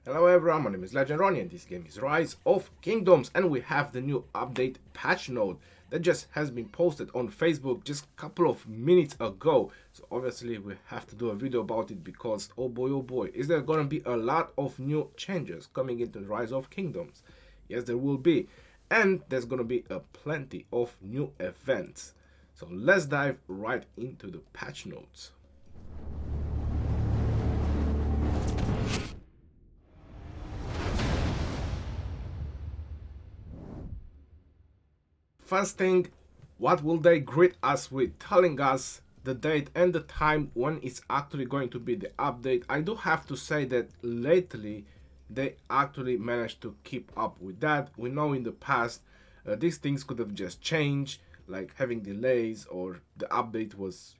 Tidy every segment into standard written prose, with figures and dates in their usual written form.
Hello everyone, my name is Legend Ronnie and this game is Rise of Kingdoms, and we have the new update patch note that just has been posted on Facebook just a couple of minutes ago. So obviously we have to do a video about it because oh boy, is there gonna be a lot of new changes coming into Rise of Kingdoms? Yes, there will be, and there's gonna be a plenty of new events. So let's dive right into the patch notes. First thing, what will they greet us with? Telling us the date and the time when it's actually going to be the update. I do have to say that lately they actually managed to keep up with that. We know in the past these things could have just changed, like having delays or the update was,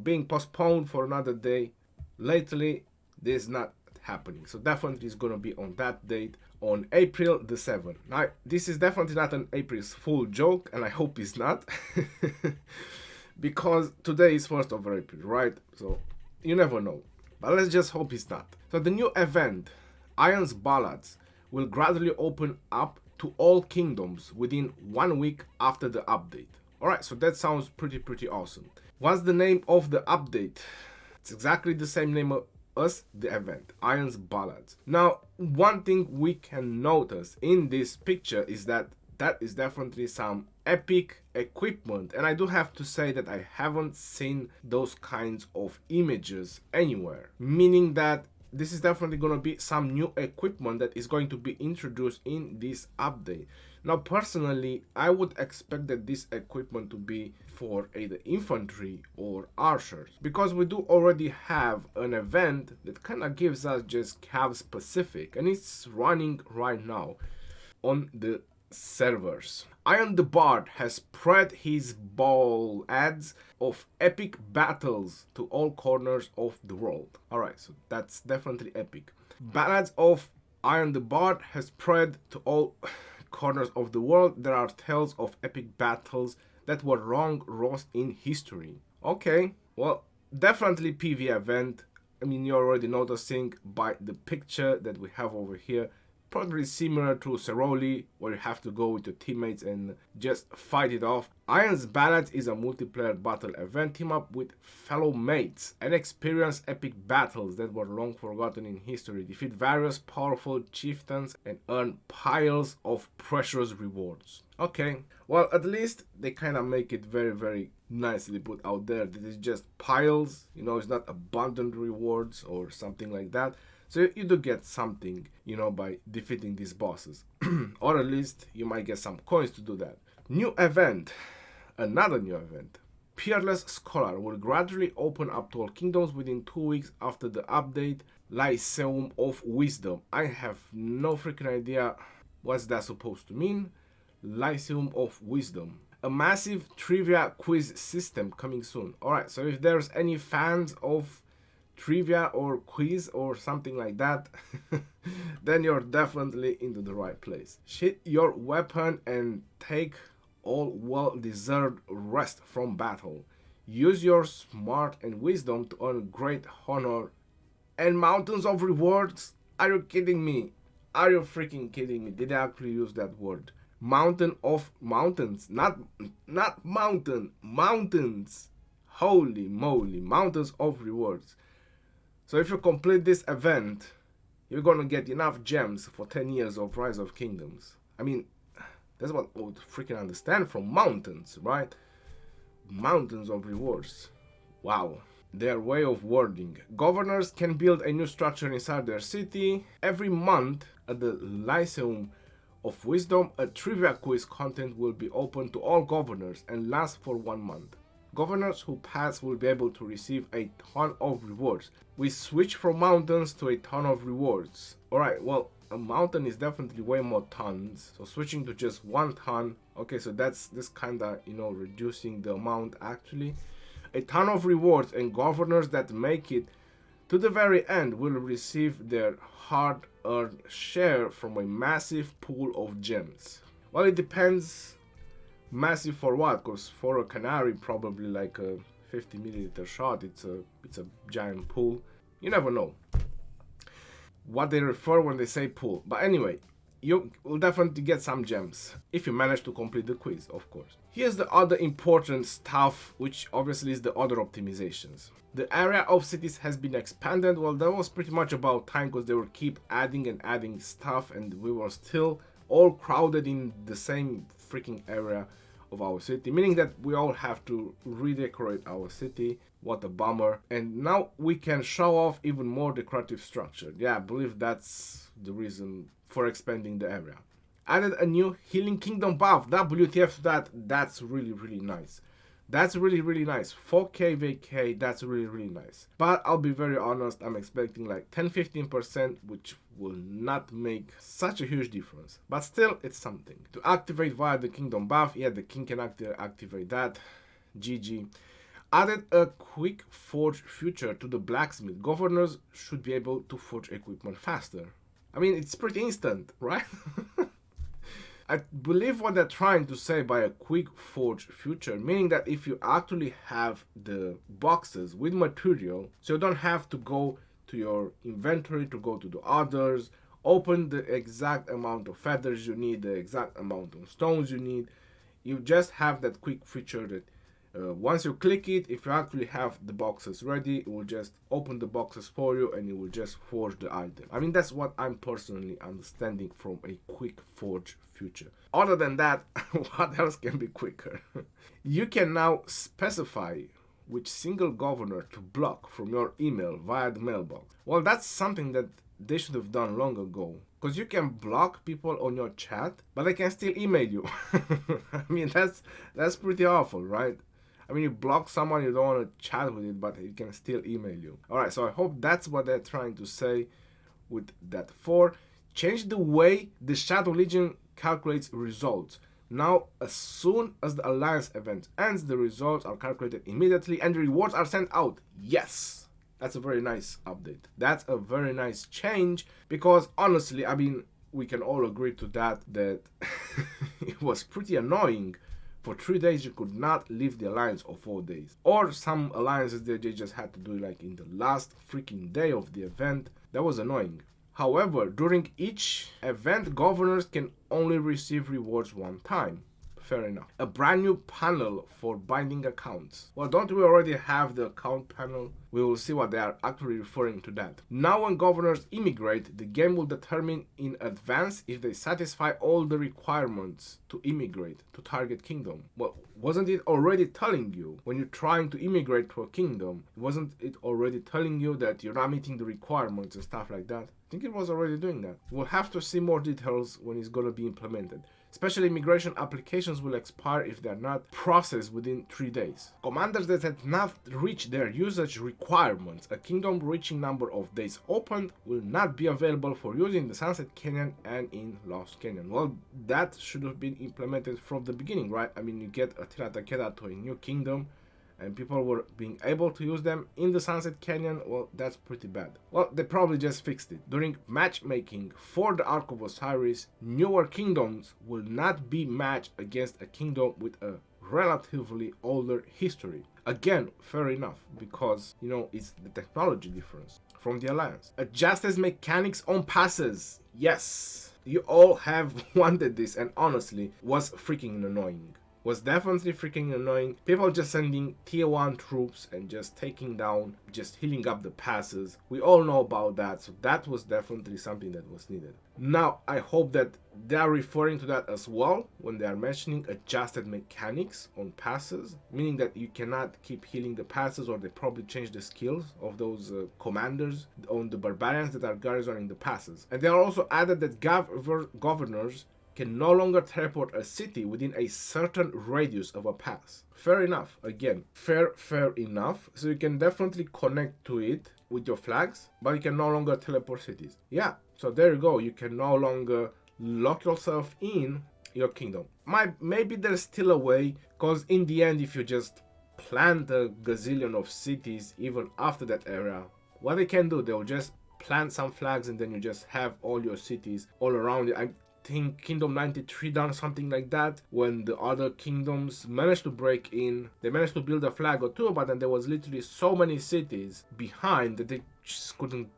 being postponed for another day. Lately, this is not happening. So definitely it's going to be on that date on April the 7th. Now, this is definitely not an April's Fool joke, and I hope it's not. Because today is 1st of April, right? So you never know. But let's just hope it's not. So the new event, Iron's Ballads, will gradually open up to all kingdoms within 1 week after the update. Alright, so that sounds pretty awesome. What's the name of the update? It's exactly the same name as the event, Iron's Ballads. Now, one thing we can notice in this picture is that is definitely some epic equipment, and I do have to say that I haven't seen those kinds of images anywhere, meaning that this is definitely going to be some new equipment that is going to be introduced in this update. Now, personally, I would expect that this equipment to be for either infantry or archers, because we do already have an event that kind of gives us just cav specific, and it's running right now on the servers. Iron the Bard has spread his ball ads of epic battles to all corners of the world. Alright, so that's definitely epic. Ballads of Iron the Bard has spread to all corners of the world. There are tales of epic battles that were long lost in history. Okay, well, definitely PV event. I mean, you're already noticing by the picture that we have over here. Probably similar to Rally, where you have to go with your teammates and just fight it off. Iron's Ballads is a multiplayer battle event. Team up with fellow mates and experience epic battles that were long forgotten in history. Defeat various powerful chieftains and earn piles of precious rewards. Okay, well, at least they kind of make it very nicely put out there. That is just piles, it's not abundant rewards or something like that. So you do get something, by defeating these bosses. Or at least you might get some coins to do that. New event. Another new event. Peerless Scholar will gradually open up to all kingdoms within 2 weeks after the update. Lyceum of Wisdom. I have no freaking idea what's that supposed to mean. Lyceum of Wisdom. A massive trivia quiz system coming soon. Alright, so if there's any fans of trivia or quiz or something like that, then you're definitely into the right place. Shit your weapon and take all well-deserved rest from battle. Use your smart and wisdom to earn great honor and mountains of rewards. Are you kidding me? Are you freaking kidding me? Did I actually use that word? Mountain of mountains, not mountain, mountains. Holy moly, mountains of rewards. So if you complete this event, you're gonna get enough gems for 10 years of Rise of Kingdoms. I mean, that's what I would freaking understand from mountains, right? Mountains of rewards. Wow. Their way of wording. Governors can build a new structure inside their city. Every month at the Lyceum of Wisdom, a trivia quiz content will be open to all governors and last for 1 month. Governors who pass will be able to receive a ton of rewards. We switch from mountains to a ton of rewards. Alright, well, a mountain is definitely way more tons. So switching to just 1 ton. Okay, so that's this kinda, reducing the amount actually. A ton of rewards, and governors that make it to the very end will receive their hard-earned share from a massive pool of gems. Well, it depends. Massive for what? Because for a canary, probably like a 50 milliliter shot, it's a giant pool. You never know. what they refer when they say pull. But anyway, you will definitely get some gems if you manage to complete the quiz, of course. Here's the other important stuff, which obviously is the other optimizations. The area of cities has been expanded. Well, that was pretty much about time, because they will keep adding and adding stuff, and we were still all crowded in the same freaking area of our city, meaning that we all have to redecorate our city. What a bummer. And now we can show off even more decorative structure. Yeah, I believe that's the reason for expanding the area. Added a new healing kingdom buff. WTF to that. That's really nice. That's really nice. 4k VK, that's really nice. But I'll be very honest, I'm expecting like 10-15%, which will not make such a huge difference. But still, it's something. To activate via the kingdom buff, yeah, the king can activate that. GG. Added a quick forge feature to the blacksmith. Governors should be able to forge equipment faster. I mean, it's pretty instant, right? I believe what they're trying to say by a quick forge feature, meaning that if you actually have the boxes with material, so you don't have to go to your inventory to go to the others, open the exact amount of feathers you need, the exact amount of stones you need. You just have that quick feature that once you click it, if you actually have the boxes ready, it will just open the boxes for you and it will just forge the item. I mean, that's what I'm personally understanding from a quick forge feature. Other than that, what else can be quicker? You can now specify which single governor to block from your email via the mailbox. Well, that's something that they should have done long ago. Because you can block people on your chat, but they can still email you. I mean, that's pretty awful, right? I mean, you block someone, you don't want to chat with it, but it can still email you. Alright, so I hope that's what they're trying to say with that 4. Change the way the Shadow Legion calculates results. Now, as soon as the Alliance event ends, the results are calculated immediately and the rewards are sent out. Yes! That's a very nice update. That's a very nice change, because honestly, I mean, we can all agree to that it was pretty annoying. For 3 days you could not leave the alliance, or 4 days. Or some alliances they just had to do it like in the last freaking day of the event. That was annoying. However, during each event, governors can only receive rewards one time. Fair enough. A brand new panel for binding accounts. Well, don't we already have the account panel? We will see what they are actually referring to that. Now when governors immigrate, the game will determine in advance if they satisfy all the requirements to immigrate to target kingdom. Well, wasn't it already telling you when you're trying to immigrate to a kingdom, wasn't it already telling you that you're not meeting the requirements and stuff like that? I think it was already doing that. We'll have to see more details when it's going to be implemented. Special immigration applications will expire if they are not processed within 3 days. Commanders that have not reached their usage requirements, a kingdom reaching number of days opened, will not be available for use in the Sunset Canyon and in Lost Canyon. Well, that should have been implemented from the beginning, right? I mean, you get Attila Takeda to a new kingdom, and people were being able to use them in the Sunset Canyon. Well, that's pretty bad. Well, they probably just fixed it. During matchmaking for the Ark of Osiris, newer kingdoms will not be matched against a kingdom with a relatively older history. Again, fair enough, because, you know, it's the technology difference from the Alliance. Adjusted mechanics on passes. Yes, you all have wanted this, and honestly, was freaking annoying. Was definitely freaking annoying. People just sending tier 1 troops and just taking down, just healing up the passes. We all know about that, so that was definitely something that was needed. Now, I hope that they are referring to that as well when they are mentioning adjusted mechanics on passes, meaning that you cannot keep healing the passes, or they probably change the skills of those commanders on the barbarians that are garrisoning the passes. And they are also added that governors can no longer teleport a city within a certain radius of a pass. Fair enough. Again, fair enough. So you can definitely connect to it with your flags, but you can no longer teleport cities. Yeah, so there you go. You can no longer lock yourself in your kingdom. Maybe there's still a way, because in the end, if you just plant a gazillion of cities even after that era, what they can do, they'll just plant some flags and then you just have all your cities all around it. I think Kingdom 93 done something like that when the other kingdoms managed to break in. They managed to build a flag or two, but then there was literally so many cities behind that they just couldn't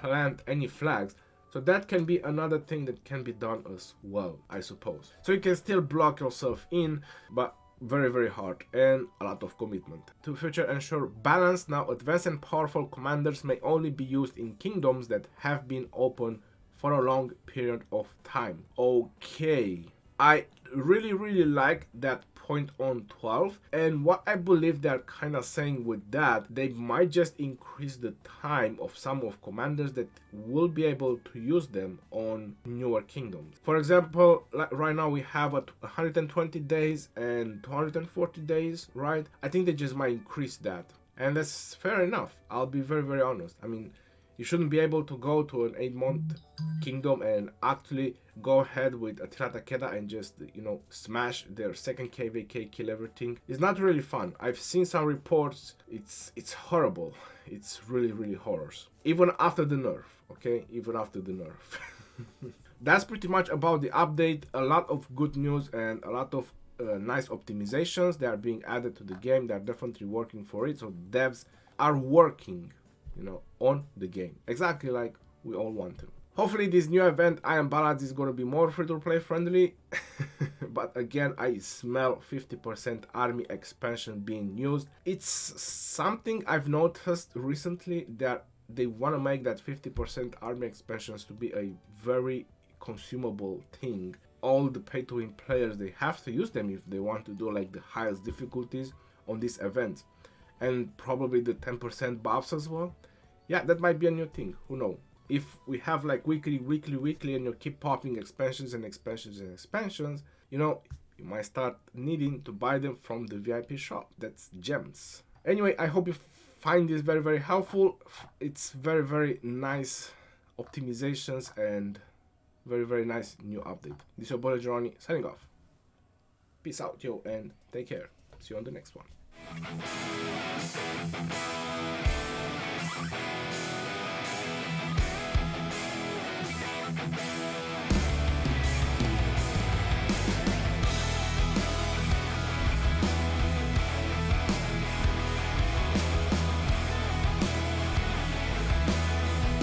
plant any flags. So that can be another thing that can be done as well, I suppose. So you can still block yourself in, but very, very hard and a lot of commitment. To future ensure balance, now advanced and powerful commanders may only be used in kingdoms that have been open for a long period of time. Okay, I really like that point on 12, and what I believe they're kind of saying with that, they might just increase the time of some of commanders that will be able to use them on newer kingdoms. For example, like right now we have 120 days and 240 days, right? I think they just might increase that, and that's fair enough. I'll be very honest. I mean, you shouldn't be able to go to an 8-month kingdom and actually go ahead with a Takeda and just, you know, smash their second KVK, kill everything. It's not really fun. I've seen some reports. It's horrible. It's really horrors. Even after the nerf, okay? Even after the nerf. That's pretty much about the update. A lot of good news and a lot of nice optimizations that are being added to the game. They're definitely working for it. So devs are working, you know, on the game, exactly like we all want to. Hopefully this new event, Iron Ballads, is going to be more free-to-play friendly. But again, I smell 50% army expansion being used. It's something I've noticed recently, that they want to make that 50% army expansions to be a very consumable thing. All the pay-to-win players, they have to use them if they want to do like the highest difficulties on these events. And probably the 10% buffs as well. Yeah, that might be a new thing, who knows. If we have like weekly and you keep popping expansions, you know, you might start needing to buy them from the VIP shop. That's gems. Anyway, I hope you find this very helpful. It's very nice optimizations and very nice new update. This is your boy Johnny signing off. Peace out, yo, and take care. See you on the next one.